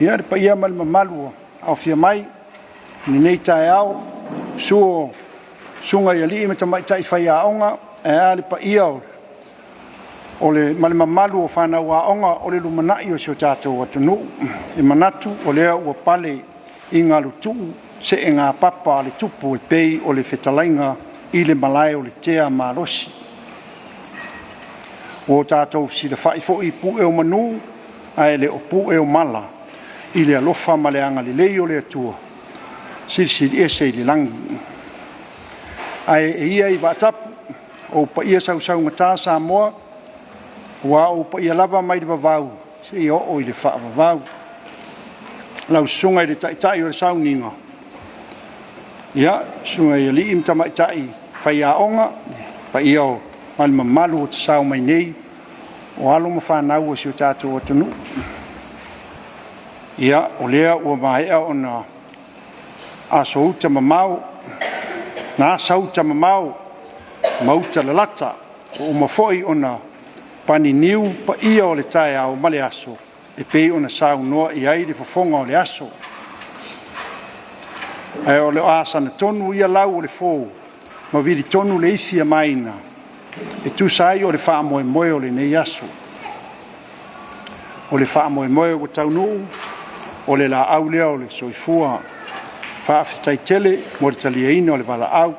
Ia le paia mal mamalu au fia mai ni nei tae au suo sunga ia li me tamai tai fai aonga e le paia o le mal mamalu o fana wa onga o le lumanai o sio tatou atunu e manatu o le ua pale inga lutu se e ngā papa le tupu e pei o le whetalainga i le malai o le tea marosi. O tātou si le whai fo i pu eo manu a ele o pu eo mala i le alofa ma le anga le lei o le atua. Siri e se le langi. Ai e ia i watapu o pa ia sau ngata Samoa wa o pa ia lava mai le vavau se i o i le wha vavau. Lau sunga i le taitai o le sauninga. Ia, sunga i li im tamaitai whai aonga pa ia o malma malu o te sau mai nei o alo ma whanau o si o tātou atunu. Ia, o lea ua mahea o na aso uta mamau, na asa uta mamau, mauta lalata, o mafoi o na pani niu pa ia o le tae au male aso, e pei o na sau noa i aire fofonga o le aso. Ai o le asa na tonu ia lau o le fōu, ma viri tonu le ithia maina, e tu sai o le wha moe moe o le nei aso. O le wha moe moe o taunu, o le la au lea o le soifua, wha awhitai tele, mo le taliaina o le wala au.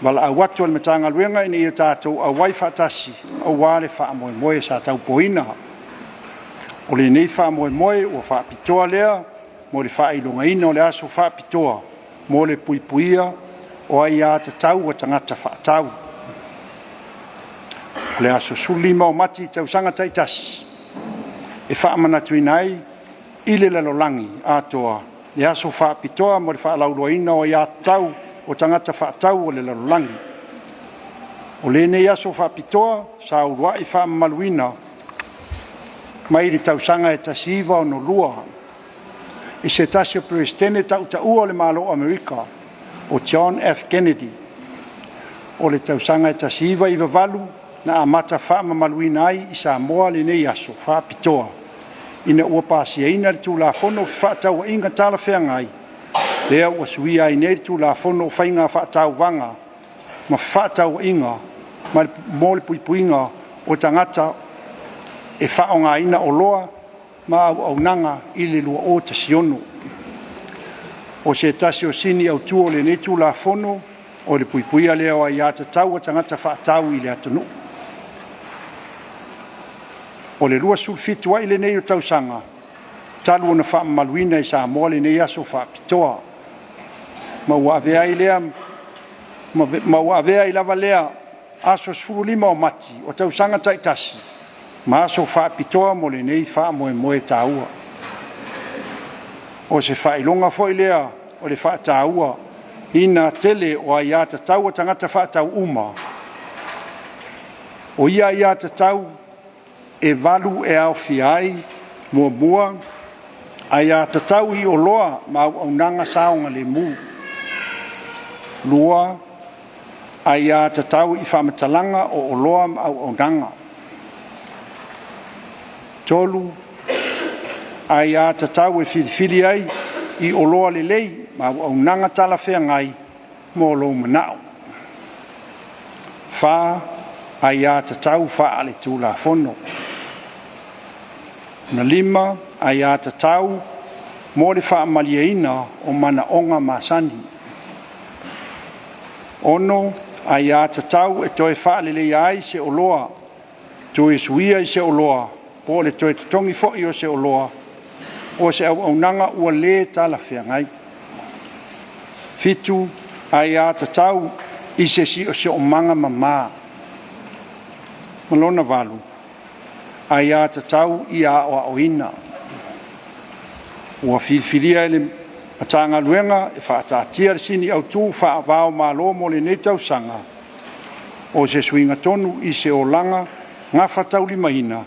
Wala au watu o le metanga luenga ina ia tātou au wai whatasi, au wale wha moe moe sa tau poina. O le nei wha moe moe o wha pitoa lea, mo le wha ilunga ina o le aso wha pitoa, mo le puipuia o Aiā Tatau o tangata wha tau. O le aso sulima o mati tau sanga taitasi, e wha manatuinai, i le laloagi atoa le aso faapitoa mo le faalauloaina o Aiā Tatau o tagata faatau o le lalolagi. O lenei aso faapitoa sa uluaʻi faamamaluina mai le tausaga e tasiiva ono lua i se tasi o presidente taʻutaʻua o le malo Amerika o John F. Kennedy. O le tausaga e tasiiva i vavalu na amata faamamaluina ai i Samoa lenei aso faapitoa ina ua pasiaina le tulafono faatauaʻiga talafeaga ai lea ua suia ai nei le tulafono o faiga faatauvaga ma faatauaʻiga mo le puipuiga o tagata e faaogāina o loa ma auaunaga i le lua o tasiono. O se tasi o sini autua o lenei tulafono o le puipuia lea o Aiā Tatau o tagata faatau i le atunuu. O le lua sulfitu ai lenei o tausaga talu ona faamamaluina i Samoa lenei aso faapitoa ma ua avea ai lea ma ua avea ai lava lea aso 15 o mati o tausaga taʻitasi ma aso faapitoa mo lenei faamoemoe tāua. O se faailoga foʻi lea o le faatāua ina tele o Aiā Tatau o tagata faatauuma o ia Aiā Tatau e valu e aofia ai muamua Aiā Tatau i o loa ma auaunaga saoga lemu. Lua Aiā Tatau i faamatalaga o loa ma auaunaga. Tolu Aiā Tatau e filifili ai i o loa lelei ma auaunaga talafeagai mo lou manaʻo. Fa Aiā Tatau faa le tulafono. Na lima Aiā Tatau mo le faamaliaina o manaʻoga masani. Ono Aiā Tatau e toe faaleleia ai se oloa, toe suia i se oloa, po le toe totogi foʻi o se oloa, o se auaunaga ua lē talafeagai. Fitu Aiā Tatau i se siʻosioʻomaga mamā. Malona valu Aiā Tatau i aʻoaʻoina. Ua filifilia e le matagaluega e faatatia le sini autū faavao malo mo lenei tausaga o se suiga tonu i se olaga gafa taulimaina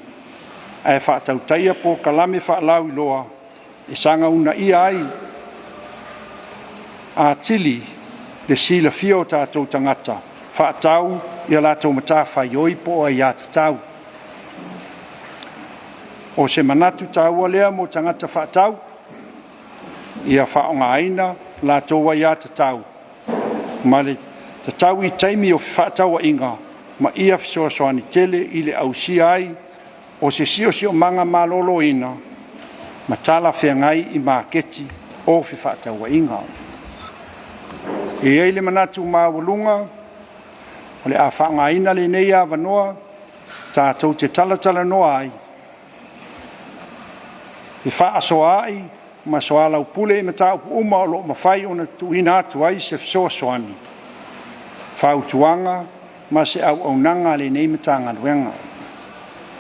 ae faatautaia po kalame faalau iloa e saga una ia ai atili le silafia o tatou tagata faatau ia latou matafai oi po o Aiā Tatau. o se manatu tāua lea mo tangata whaatau, ia whaongaina la tō Aiā Tatau. Ma le tatau I taimi o whaataua inga, ma ia fisoasoani tele I le ausia ai, o se sio manga malolo ina, ma tala whiangai I maketi o whaataua inga. E ei le manatu mawalunga, o le a whaongaina le nei a wanoa, tātou te talatala noa ai. E whaasoa ai, ma soa lau pule I mata upu uma o lo mawhai o na tuina atu ai se fisoasoani. Whautuanga, ma se au nanga le nei matanga luenga.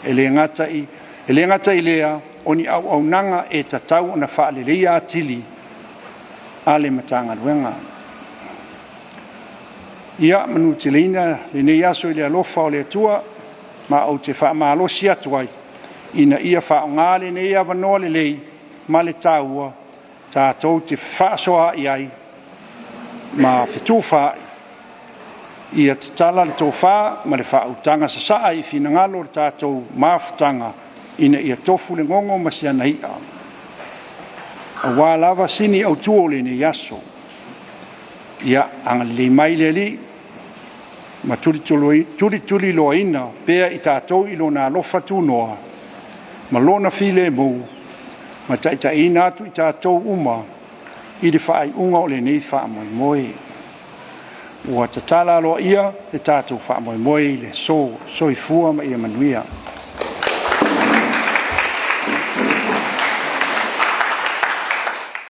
E le ngata I lea, o ni au nanga e tatau na whaalelea atili a le matanga luenga. Ia manu te leina, le nei aso I le alofa o le atua, ma au te whaamalosi atu ai, ina ia whaonga le nei awanoa le lei, ma le tāua, tātou te whaasoa I ai, ma whitu whaai, ia te tala le tō wha, ma le whautanga sa saa I whina ngalo le tātou mawhtanga, ina ia tofu le ngongo ma si ana hia. A wā lava sini au tuo le nei aso, ia anga le mai le li, ma tuli loa ina, pea I tātou I lona alofa tūnoa, ma lona file mou, ma taita ina atu I tātou uma, I le whaai unga o le nei wha moe moe. Ua tatala aloa ia, le tātou wha moe moe, le so I fua ma ia manuia.